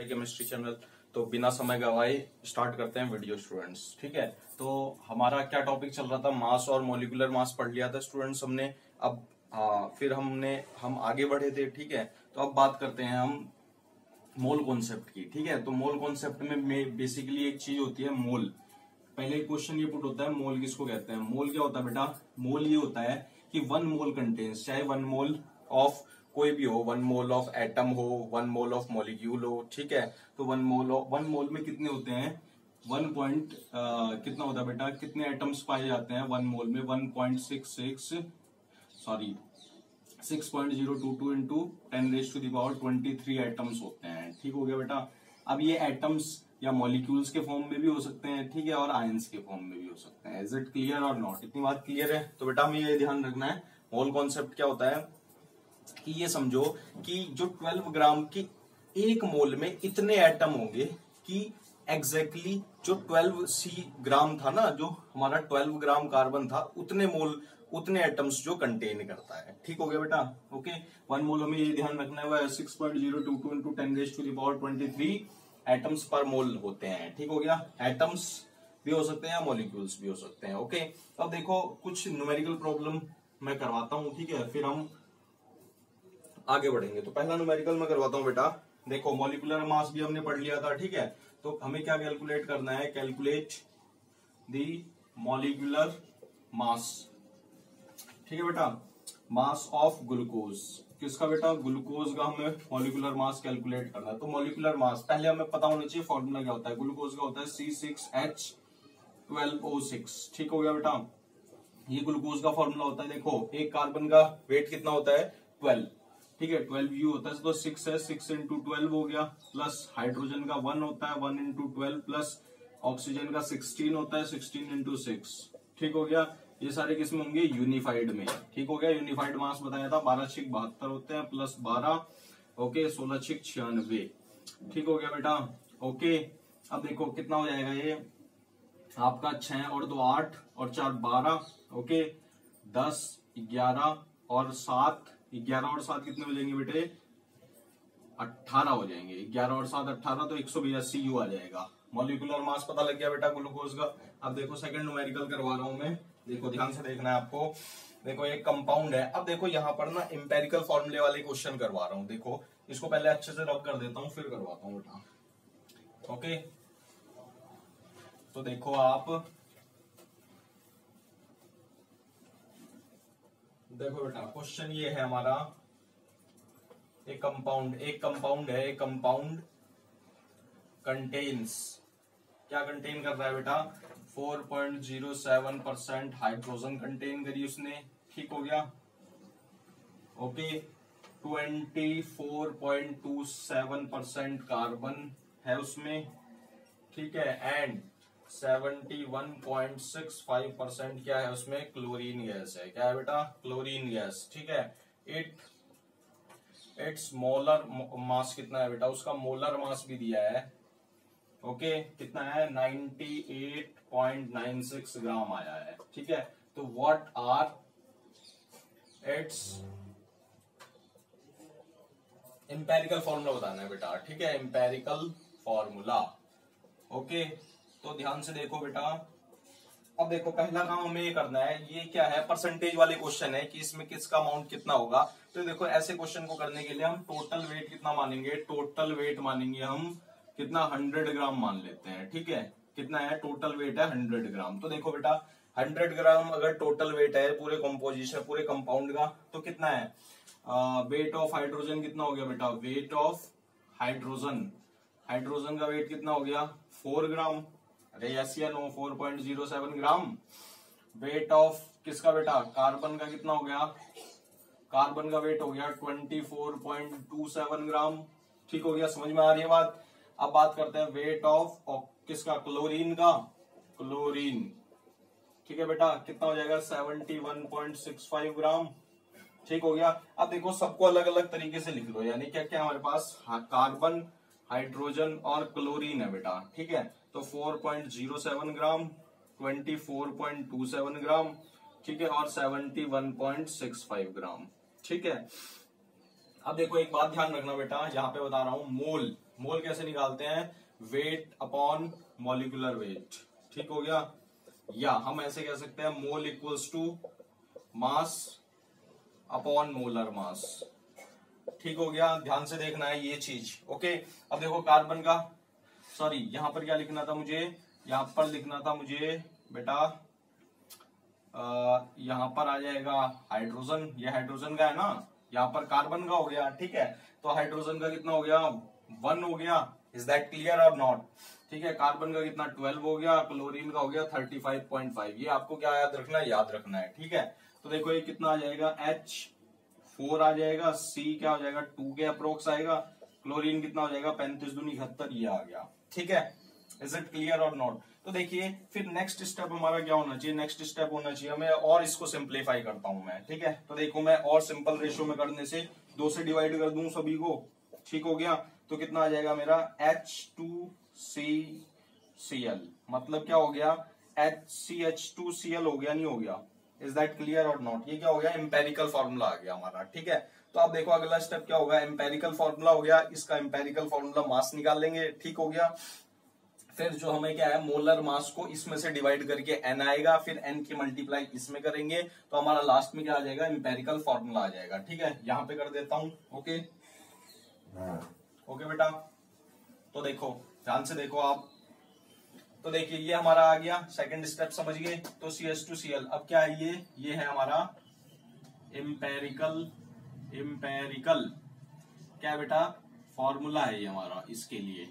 Chemistry channel. तो बिना समय गवाए स्टार्ट करते हैं वीडियो स्टूडेंट्स। ठीक है, तो हमारा क्या टॉपिक चल रहा था, मास और मॉलिक्यूलर मास पढ़ लिया था स्टूडेंट्स हमने। अब फिर हम आगे बढ़े थे। ठीक है, तो अब बात करते हैं हम मोल कॉन्सेप्ट की। ठीक है, तो मोल कॉन्सेप्ट में बेसिकली एक चीज होती है मोल। पहले क्वेश्चन ये पुट होता है मोल किसको कहते हैं। मोल क्या होता है बेटा, मोल ये होता है कि वन मोल कंटेन्स, चाहे वन मोल ऑफ कोई भी हो, वन मोल ऑफ एटम हो, वन मोल ऑफ मॉलिक्यूल हो। ठीक है, तो वन मोल में कितने होते हैं, वन पॉइंट कितना होता है बेटा, कितने एटम्स पाए जाते हैं वन मोल में, 6.022 इंटू 10⁻23 एटम्स होते हैं। ठीक हो गया बेटा। अब ये एटम्स या मॉलिक्यूल्स के फॉर्म में भी हो सकते हैं, ठीक है, और आयंस के फॉर्म में भी हो सकते हैं। इज इट क्लियर और नॉट? इतनी बात क्लियर है? तो बेटा हमें ये ध्यान रखना है, मोल कॉन्सेप्ट क्या होता है कि ये समझो कि जो 12 ग्राम की एक मोल में इतने एटम होंगे कि एग्जैक्टली जो 12 ग्राम था ना, जो हमारा 12 ग्राम कार्बन था, उतने एटम्स जो कंटेन करता है। ठीक हो गया बेटा। ओके, वन मोल हमें ये ध्यान रखना है 6.022 इंटू 10⁻23 एटम्स पर मोल होते हैं। ठीक हो गया, एटम्स भी हो सकते हैं, मॉलिक्यूल्स भी हो सकते हैं। ओके, अब देखो कुछ न्यूमेरिकल प्रॉब्लम मैं करवाता हूं, ठीक है, फिर हम आगे बढ़ेंगे। तो पहला न्यूमेरिकल मैं करवाता हूं बेटा। देखो मॉलिक्यूलर मास भी हमने पढ़ लिया था, ठीक है, तो हमें क्या कैलकुलेट करना है, कैलकुलेट द मॉलिक्यूलर मास। ठीक है बेटा, मास ऑफ ग्लूकोज, किसका बेटा, ग्लूकोज का हमें मॉलिक्यूलर मास कैलकुलेट करना है। तो मॉलिक्यूलर मास पहले हमें पता होना चाहिए, फॉर्मूला क्या होता है, ग्लूकोज का होता है C6H12O6। ठीक हो गया बेटा, ये ग्लूकोज का फॉर्मूला होता है। देखो एक कार्बन का वेट कितना होता है, 12, ठीक है, 12U होता है, तो 6 है, 6 इंटू 12 हो गया, प्लस हाइड्रोजन का 1 होता है, 1 इंटू 12, प्लस ऑक्सीजन का 16 होता है, 16 इंटू 6। ठीक हो गया, ये सारे किसमें होंगे, यूनिफाइड में। ठीक हो गया, यूनिफाइड मास बताया था 12×6 = 72 होते हैं, प्लस 12, ओके, 16×6 = 96। ठीक हो गया बेटा। ओके, अब देखो कितना हो जाएगा ये आपका, 6 और 2 8 और 4 12, ओके, 10 11 और 7, 11 और 7 कितने हो जाएंगे बेटे, 18 हो जाएंगे। 11 और 7 18, तो 182 U आ जाएगा। मॉलिक्यूलर मास पता लग गया बेटा ग्लूकोज का। अब देखो सेकंड न्यूमेरिकल करवा रहा हूं मैं, देखो ध्यान से देखना है आपको। देखो एक कंपाउंड है, अब देखो यहाँ पर ना एम्पेरिकल फॉर्मूले वाले क्वेश्चन करवा रहा हूँ। देखो इसको पहले अच्छे से रब कर देता हूँ, फिर करवाता हूँ बेटा। ओके, तो देखो आप, देखो बेटा क्वेश्चन ये है हमारा, एक कंपाउंड है, एक कंपाउंड कंटेन्स, क्या कंटेन कर रहा है बेटा, 4.07% हाइड्रोजन कंटेन करी उसने। ठीक हो गया, ओके, 24.27% कार्बन है उसमें, ठीक है, एंड 71.65% क्या है उसमें, क्लोरीन गैस है। क्या है बेटा, क्लोरीन गैस। ठीक है, इट्स मोलर मास कितना है बेटा, उसका मोलर मास भी दिया है। ओके, कितना है, 98.96 ग्राम आया है। ठीक है, तो what are its empirical formula बताना है बेटा। ठीक है, एम्पेरिकल फॉर्मूला। ओके, तो ध्यान से देखो बेटा। अब देखो पहला काम हमें ये करना है, ये क्या है, परसेंटेज वाले क्वेश्चन है कि इसमें किसका अमाउंट कितना होगा। तो देखो ऐसे क्वेश्चन को करने के लिए हम टोटल वेट कितना मानेंगे, टोटल वेट मानेंगे हम कितना, 100 ग्राम मान लेते हैं। ठीक है, कितना है, टोटल वेट है 100 ग्राम। तो देखो बेटा 100 ग्राम अगर टोटल वेट है पूरे कंपोजिशन, पूरे कंपाउंड का, तो कितना है, वेट ऑफ हाइड्रोजन कितना हो गया बेटा, वेट ऑफ हाइड्रोजन का वेट कितना हो गया, 4 ग्राम। अरे यस या नो, 4.07 ग्राम। वेट ऑफ किसका बेटा, कार्बन का कितना हो गया, कार्बन का वेट हो गया 24.27 ग्राम। ठीक हो गया, समझ में आ रही है बात। अब बात करते हैं वेट ऑफ किसका, क्लोरीन का, क्लोरीन। ठीक है बेटा, कितना हो जाएगा, 71.65 ग्राम। ठीक हो गया। अब देखो सबको अलग अलग तरीके से लिख लो, यानी क्या क्या हमारे पास, कार्बन, हाइड्रोजन और क्लोरीन है बेटा। ठीक है, तो 4.07 ग्राम, 24.27 ग्राम, ठीक है, और 71.65 ग्राम। ठीक है, अब देखो एक बात ध्यान रखना बेटा, यहाँ पे बता रहा हूं मोल, मोल कैसे निकालते हैं, वेट अपॉन मॉलिक्यूलर वेट, ठीक हो गया। या हम ऐसे कह सकते हैं mole equals to mass upon molar mass, ठीक हो गया। ध्यान से देखना है ये चीज, ओके। अब देखो कार्बन का, सॉरी यहां पर क्या लिखना था मुझे, यहां पर लिखना था मुझे बेटा, यहां पर आ जाएगा हाइड्रोजन, ये हाइड्रोजन का है ना, यहाँ पर कार्बन का हो गया, ठीक है। तो हाइड्रोजन का कितना हो गया, 1 हो गया, इज दैट क्लियर और नॉट, ठीक है। कार्बन का कितना 12 हो गया, क्लोरीन का हो गया 35.5। ये आपको क्या याद रखना है, याद रखना है, ठीक है। तो देखो ये कितना आ जाएगा, H4 आ जाएगा, C क्या हो जाएगा 2 के अप्रोक्स आएगा, क्लोरीन कितना हो जाएगा 35 दूनी 71, ये आ गया, ठीक है। इज इट क्लियर और नॉट। तो देखिए फिर नेक्स्ट स्टेप हमारा क्या होना चाहिए, नेक्स्ट स्टेप होना चाहिए हमें, और इसको सिंप्लीफाई करता हूं मैं, ठीक है। तो देखो मैं और सिंपल रेशियो में करने से 2 से डिवाइड कर दूं सभी को, ठीक हो गया। तो कितना आ जाएगा मेरा H2CCl, मतलब क्या हो गया HCH2Cl हो गया, नहीं हो गया, इज दैट क्लियर और नॉट। ये क्या हो गया, एम्पेरिकल फॉर्मूला आ गया हमारा, ठीक है। तो आप देखो अगला स्टेप क्या होगा, एम्पेरिकल फॉर्मूला हो गया, इसका एम्पेरिकल फॉर्मूला मास निकाल लेंगे, ठीक हो गया। फिर जो हमें क्या है, मोलर मास को इसमें से डिवाइड करके n आएगा, फिर n की मल्टीप्लाई इसमें करेंगे, तो हमारा लास्ट में क्या आ जाएगा, एम्पेरिकल फॉर्मूला आ जाएगा, ठीक है। यहां पे कर देता हूं, ओके ओके बेटा। तो देखो ध्यान से देखो आप, तो देखिए ये हमारा आ गया, सेकंड स्टेप समझ गए। तो CH2Cl, अब क्या है ये है हमारा एम्पेरिकल क्या है बेटा, फॉर्मूला है ये हमारा इसके लिए,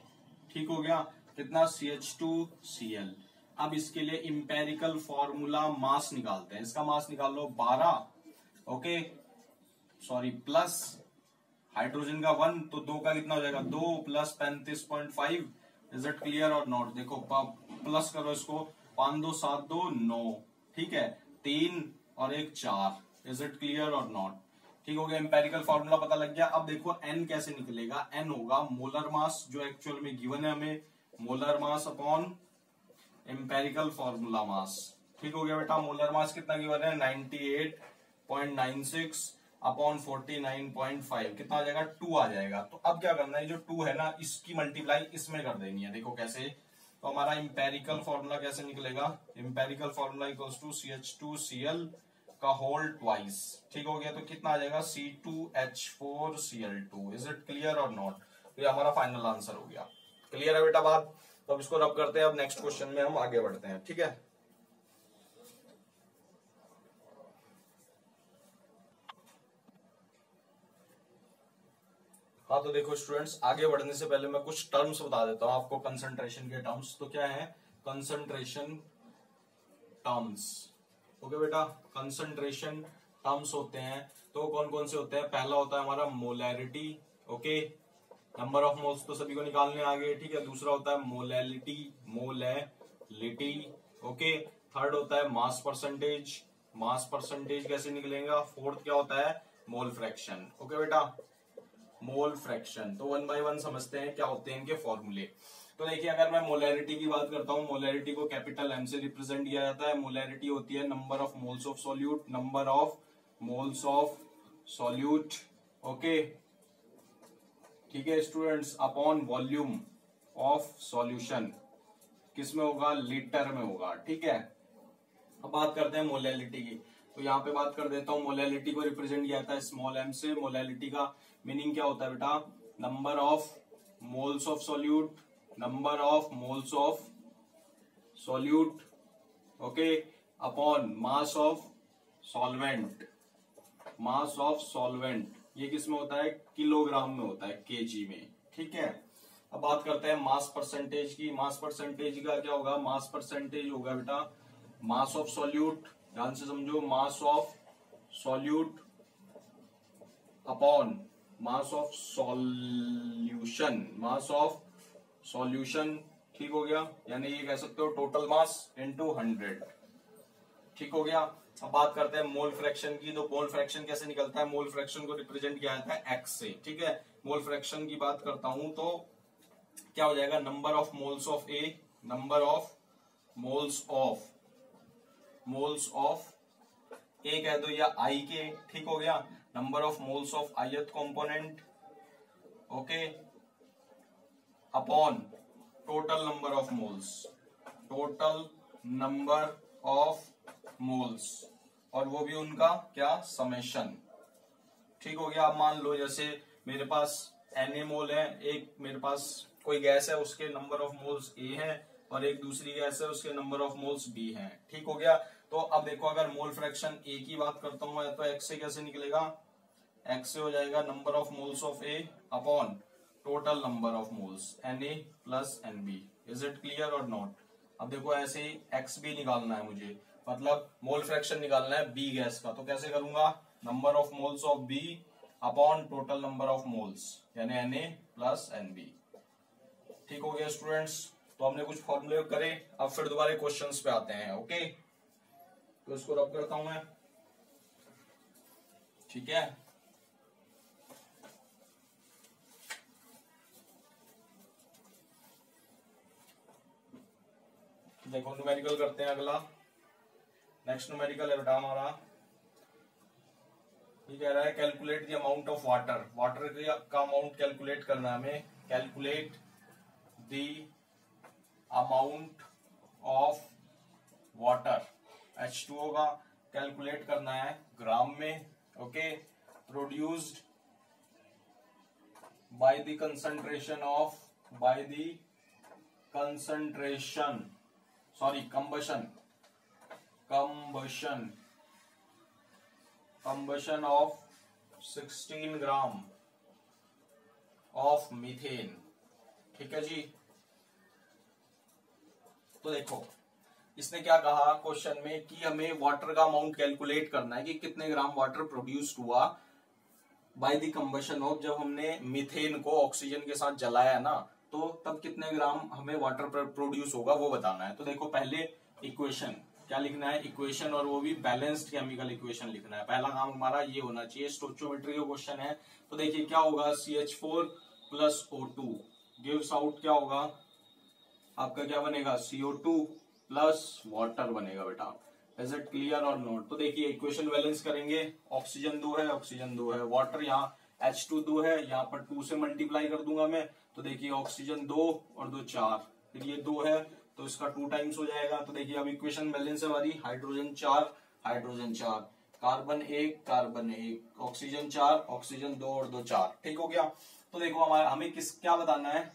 ठीक हो गया। कितना CH2Cl। अब इसके लिए इंपेरिकल फॉर्मूला मास निकालते हैं, इसका मास निकाल लो 12, ओके सॉरी, प्लस हाइड्रोजन का 1, तो 2 का कितना हो जाएगा 2 प्लस 35.5, इज इट क्लियर और नॉट। देखो प्लस करो इसको, 5 2 7 2 9, ठीक है, 3 और 1 4, इज इट क्लियर और नॉट, ठीक हो गया। एम्पेरिकल फॉर्मूला पता लग गया। अब देखो n कैसे निकलेगा, n होगा मोलर मास जो एक्चुअल में गिवन है हमें, molar mass upon empirical formula mass, ठीक हो गया बेटा। मोलर मास कितना गिवन है 98.96 अपॉन 49.5, कितना आ जाएगा 2 आ जाएगा। तो अब क्या करना है, जो 2 है ना इसकी मल्टीप्लाई इसमें कर देनी है, देखो कैसे। तो हमारा इंपेरिकल फॉर्मूला कैसे निकलेगा, empirical formula equals to CH2Cl का होल ट्वाइस, ठीक हो गया। तो कितना आ जाएगा C2H4Cl2, इज इट क्लियर और नॉट। तो ये हमारा फाइनल आंसर हो गया, क्लियर है बेटा बात। तो अब इसको रब करते हैं, अब नेक्स्ट क्वेश्चन में हम आगे बढ़ते हैं, ठीक है। हाँ तो देखो स्टूडेंट्स, आगे बढ़ने से पहले मैं कुछ टर्म्स बता देता हूं आपको, कंसंट्रेशन के टर्म्स। तो क्या है कंसंट्रेशन टर्म्स, ओके बेटा। कंसंट्रेशन टर्म्स होते हैं, तो कौन कौन से होते हैं, पहला होता है हमारा molarity, okay, number of moles तो सभी को निकालने आ गए, ठीक है। दूसरा होता है मोलैलिटी, ओके। थर्ड होता है मास परसेंटेज कैसे निकलेगा। फोर्थ क्या होता है, मोल फ्रैक्शन, ओके बेटा, मोल फ्रैक्शन। तो 1 बाय 1 समझते हैं क्या होते हैं इनके फॉर्मूले। तो देखिए अगर मैं मोलैरिटी की बात करता हूं, मोलैरिटी को कैपिटल M से रिप्रेजेंट किया जाता है। मोलैरिटी होती है number of moles of solute, number of moles of solute, okay, ठीक है students, upon volume of solution, किसमें होगा, लीटर में होगा, ठीक है। अब बात करते हैं मोलैलिटी की। तो यहाँ पे बात कर देता हूँ, मोलैलिटी को रिप्रेजेंट किया जाता है स्मॉल m से। मोलैलिटी का मीनिंग क्या होता है बेटा, number of moles of solute, number of moles of solute, okay, upon mass of solvent, ये किस में होता है, किलोग्राम में होता है, केजी में, ठीक है। अब बात करते हैं मास परसेंटेज की। मास परसेंटेज का क्या होगा, मास परसेंटेज होगा बेटा मास ऑफ सॉल्यूट, ध्यान से समझो, मास of solute upon mass of solution, ठीक हो गया। यानी ये कह सकते हो टोटल मास इनटू 100, ठीक हो गया। अब बात करते हैं मोल फ्रैक्शन की। तो मोल फ्रैक्शन कैसे निकलता है, मोल फ्रैक्शन को रिप्रेजेंट किया जाता है x से, ठीक है। मोल फ्रैक्शन की बात करता हूं तो क्या हो जाएगा, number of moles of A, number of moles of A कह दो या आई के, ठीक हो गया। Number of moles of ith component, okay, upon total number of moles, total number of moles, और वो भी उनका क्या समेशन। ठीक हो गया। अब मान लो जैसे मेरे पास Na मोल है, एक मेरे पास कोई गैस है उसके नंबर ऑफ मोल्स A है और एक दूसरी गैस है उसके नंबर ऑफ मोल्स B हैं। ठीक हो गया। तो अब देखो अगर मोल फ्रैक्शन A की बात करता हूं मैं तो X से कैसे निकलेगा, X से हो जाएगा number of moles of A upon total number of moles Na plus NB। Is it clear और नॉट। अब देखो ऐसे ही XB निकालना है मुझे, मतलब मोल फ्रैक्शन निकालना है B गैस का, तो कैसे करूंगा, number of moles of B upon total number of moles यानी Na प्लस NB। ठीक हो गया स्टूडेंट्स। तो हमने कुछ फॉर्मूले करे, अब फिर दोबारा क्वेश्चंस पे आते हैं। ओके, तो इसको रब करता हूं मैं। ठीक है, देखो न्यूमेरिकल करते हैं अगला। नेक्स्ट न्यूमेरिकल है बेटा हमारा, ये कह रहा है calculate the amount of water, water का अमाउंट कैलकुलेट करना है हमें। Calculate the amount of water, H2O का कैलकुलेट करना है ग्राम में। Okay, produced by the concentration of, by the concentration, sorry combustion of 16 gram of methane. ठीक है जी। तो देखो इसने क्या कहा क्वेश्चन में कि हमें वाटर का अमाउंट कैलकुलेट करना है कि कितने ग्राम वाटर प्रोड्यूस्ड हुआ बाय द कंबशन ऑफ, जब हमने मीथेन को ऑक्सीजन के साथ जलाया ना तो तब कितने ग्राम हमें वाटर प्रोड्यूस होगा वो बताना है। तो देखो पहले इक्वेशन क्या लिखना है, इक्वेशन, और वो भी बैलेंस्ड केमिकल इक्वेशन लिखना है। पहला काम हमारा ये होना चाहिए। स्टोइचियोमेट्री का क्वेश्चन है तो देखिए क्या होगा, CH4 plus O2 gives out क्या होगा आपका, क्या बनेगा, CO2 प्लस वाटर बनेगा बेटा। इज इट क्लियर और नॉट। तो देखिए इक्वेशन बैलेंस करेंगे, ऑक्सीजन 2 है, ऑक्सीजन 2 है, वाटर यहाँ H2 2 है, यहाँ पर 2 से मल्टीप्लाई कर दूंगा मैं। तो देखिए ऑक्सीजन 2 और 2 4, फिर ये 2 है तो इसका 2 टाइम्स हो जाएगा। तो देखिए अब इक्वेशन बैलेंस है हमारी, hydrogen 4 hydrogen 4, carbon 1 carbon 1, oxygen 4 oxygen 2 और 2 4। ठीक हो गया। तो देखो हमारा हमें क्या बताना है,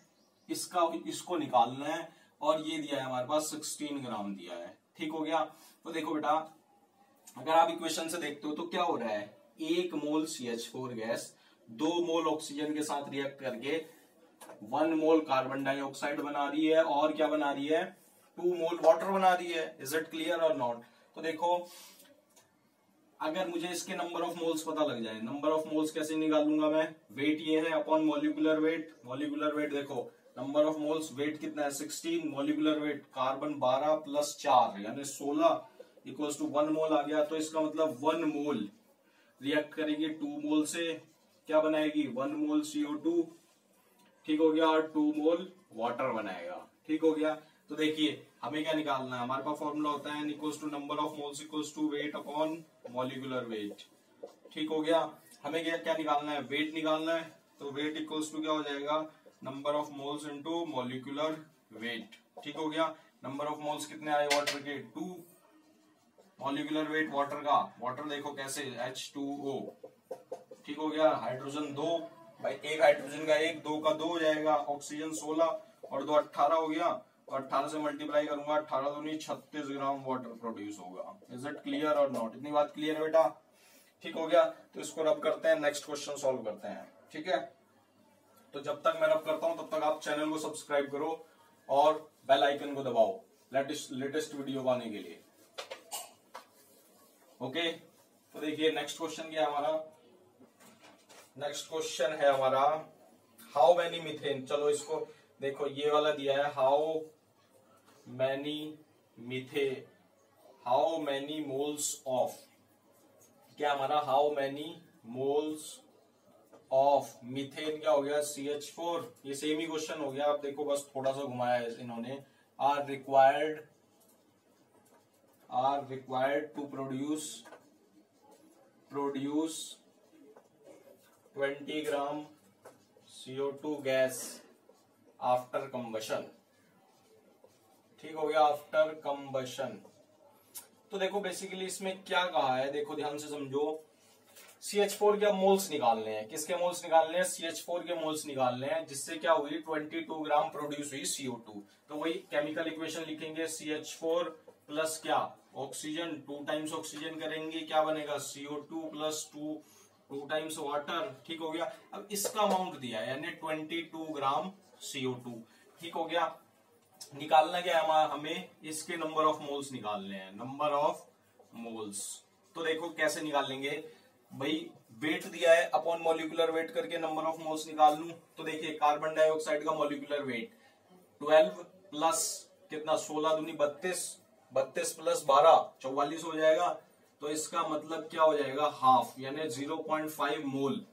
इसको निकालना है, और ये दिया है हमारे पास 16 ग्राम दिया है। ठीक हो गया। तो देखो बेटा अगर आप इक्वेशन से देखते हो तो क्या हो रहा है, 1 मोल CH4 गैस 2 मोल ऑक्सीजन के साथ रिएक्ट करके 1 मोल कार्बन डाइऑक्साइड बना रही है, और क्या बना रही है, 2 मोल वाटर बना रही है। इज इट क्लियर और नॉट। तो देखो अगर मुझे इसके नंबर ऑफ मोल्स पता लग जाए, नंबर ऑफ मोल्स कैसे निकालूंगा मैं, वेट ये है upon molecular wait. Molecular weight देखो नंबर ऑफ मोल्स, वेट कितना है 16, मॉलिक्यूलर वेट कार्बन 12 प्लस 4 यानी 16 इक्वल्स टू 1 मोल आ गया। तो इसका मतलब 1 मोल रिएक्ट करेंगे 2 मोल से, क्या बनाएगी 1 मोल CO2। ठीक हो गया, और 2 मोल वाटर बनाएगा। ठीक हो गया। तो देखिए हमें क्या निकालना है, हमारे पास फॉर्मूला होता है equals to number of moles equals to weight upon molecular weight. ठीक हो गया। हमें क्या निकालना है, वेट निकालना है। तो वेट इक्वल्स टू क्या हो जाएगा, number of moles into molecular weight. ठीक हो गया। नंबर ऑफ मोल्स कितने आए वाटर के, 2, मॉलिक्यूलर वेट वाटर का, वाटर देखो कैसे H2O। ठीक हो गया। हाइड्रोजन 2 भाई, एक हाइड्रोजन का 1, 2 का 2 हो जाएगा, ऑक्सीजन 16 और 2 18 हो गया, तो 18 से मल्टीप्लाई करूंगा, 18 दूनी 36 ग्राम वाटर प्रोड्यूस होगा। इज इट क्लियर और नॉट। इतनी बात क्लियर है बेटा। ठीक हो गया। तो इसको रब करते हैं, नेक्स्ट क्वेश्चन सॉल्व करते हैं। ठीक है, तो जब तक मैं रब करता हूं तब तक आप चैनल को सब्सक्राइब करो और बेल आइकन को दबाओ लेटेस्ट वीडियो पाने के लिए। ओके, तो देखिए नेक्स्ट क्वेश्चन क्या है हमारा, नेक्स्ट क्वेश्चन है हमारा हाउ मैनी मीथेन। चलो इसको देखो, ये वाला दिया है हाउ मैनी मोल्स ऑफ, क्या हमारा how many moles of methane क्या हो गया CH4। ये सेम ही क्वेश्चन हो गया, आप देखो बस थोड़ा सा घुमाया है इन्होंने। Are required to produce 20 gram CO2 gas after combustion, ठीक हो गया, आफ्टर कंबशन। तो देखो बेसिकली इसमें क्या कहा है, देखो ध्यान से समझो, CH4 के मोल्स निकालने हैं, किसके मोल्स निकालने हैं, CH4 के मोल्स निकालने हैं, जिससे क्या हुई 22 ग्राम प्रोड्यूस हुई CO2। तो वही केमिकल इक्वेशन लिखेंगे, CH4 प्लस क्या, ऑक्सीजन, 2 टाइम्स ऑक्सीजन करेंगे, क्या बनेगा, CO2 प्लस 2 टाइम्स वाटर, ठीक हो गया। अब इसका अमाउंट दिया है यानी 22 ग्राम CO2, ठीक हो गया। निकालना क्या है हमें, इसके नंबर ऑफ मोल्स निकालने हैं, नंबर ऑफ मोल्स। तो देखो कैसे निकालेंगे भाई, वेट दिया है अपॉन मॉलिक्यूलर वेट करके नंबर ऑफ मोल्स निकाल लूं। तो देखिए कार्बन डाइऑक्साइड का मॉलिक्यूलर वेट 12 प्लस कितना, 16 दूनी 32, 32 प्लस 12 44 हो जाएगा। तो इसका मतलब क्या हो जाएगा, हाफ, यानी 0.5 मोल।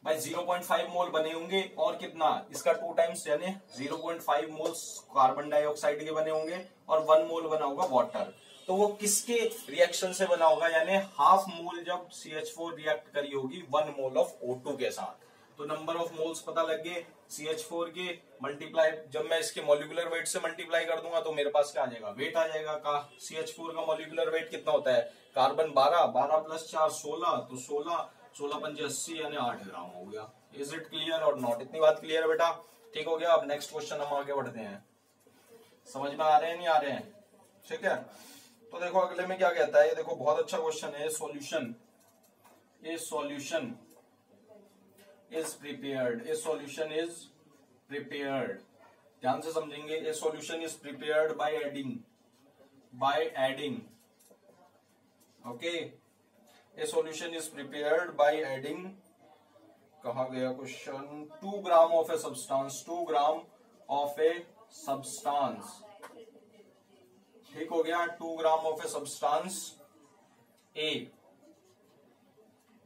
भाई 0.5 मोल बने होंगे और कितना, इसका 2 टाइम्स यानी 0.5 मोल्स कार्बन डाइऑक्साइड के बने होंगे और 1 मोल बना होगा वाटर। तो वो किसके रिएक्शन से बना होगा, यानी हाफ मोल जब CH4 रिएक्ट करी होगी 1 मोल ऑफ O2 के साथ। तो नंबर ऑफ मोल्स पता लग गए CH4 के, मल्टीप्लाई, जब मैं इसके मॉलिक्यूलर वेट से मल्टीप्लाई कर दूंगा तो मेरे पास क्या आ जाएगा, वेट आ जाएगा। का CH4 का मॉलिक्यूलर वेट कितना होता है, कार्बन 12, 12 प्लस 4 16, तो 16 पंजे 80 यानी 8 ग्राम हो गया। इज इट क्लियर और नॉट, इतनी बात क्लियर है बेटा, ठीक हो गया। अब नेक्स्ट क्वेश्चन हम आगे बढ़ते हैं, समझ में आ रहे हैं नहीं आ रहे हैं, ठीक है। तो देखो अगले में क्या कहता है, ये देखो बहुत अच्छा क्वेश्चन है, सॉल्यूशन इज प्रिपेयर्ड, ध्यान से समझेंगे। A solution is prepared by adding, okay, a solution is prepared by adding, कहा गया question, 2 gram of a substance, 2 gram of a substance, ठीक हो गया, 2 gram of a substance a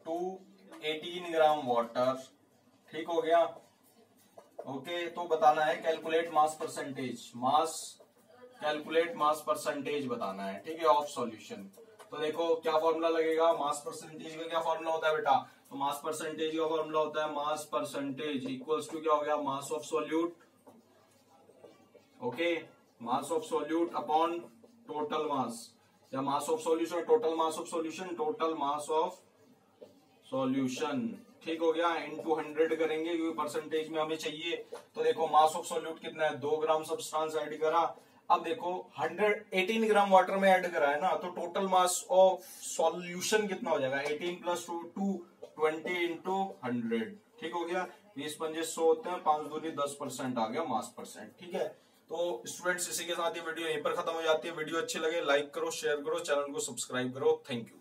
to 18 gram water, ठीक हो गया, ओके। तो बताना है कैलकुलेट मास परसेंटेज बताना है, ठीक है, ऑफ सॉल्यूशन। तो देखो क्या फॉर्मूला लगेगा, मास परसेंटेज का क्या फॉर्मूला होता है बेटा, तो मास परसेंटेज का फॉर्मूला होता है मास परसेंटेज इक्वल्स टू क्या हो गया, mass of solute, okay, mass of solute upon total mass, या mass of solution total mass of solution, total mass of solution, ठीक हो गया, इनटू 100 करेंगे क्योंकि परसेंटेज में हमें चाहिए। तो देखो मास ऑफ सॉल्यूट कितना है, 2 ग्राम सब्सटेंस ऐड करा। अब देखो 18 ग्राम वाटर में ऐड करा है ना, तो टोटल मास ऑफ सॉल्यूशन कितना हो जाएगा, 18 प्लस 2 20 इंटू 100, ठीक हो गया, 20 पंजे 100 होते हैं, 5 दूनी 10% आ गया मास परसेंट, ठीक है। तो स्टूडेंट्स इसी के साथ ये वीडियो यहीं पर खत्म हो जाती है। वीडियो अच्छी लगे लाइक करो, शेयर करो, चैनल को सब्सक्राइब करो, थैंक यू।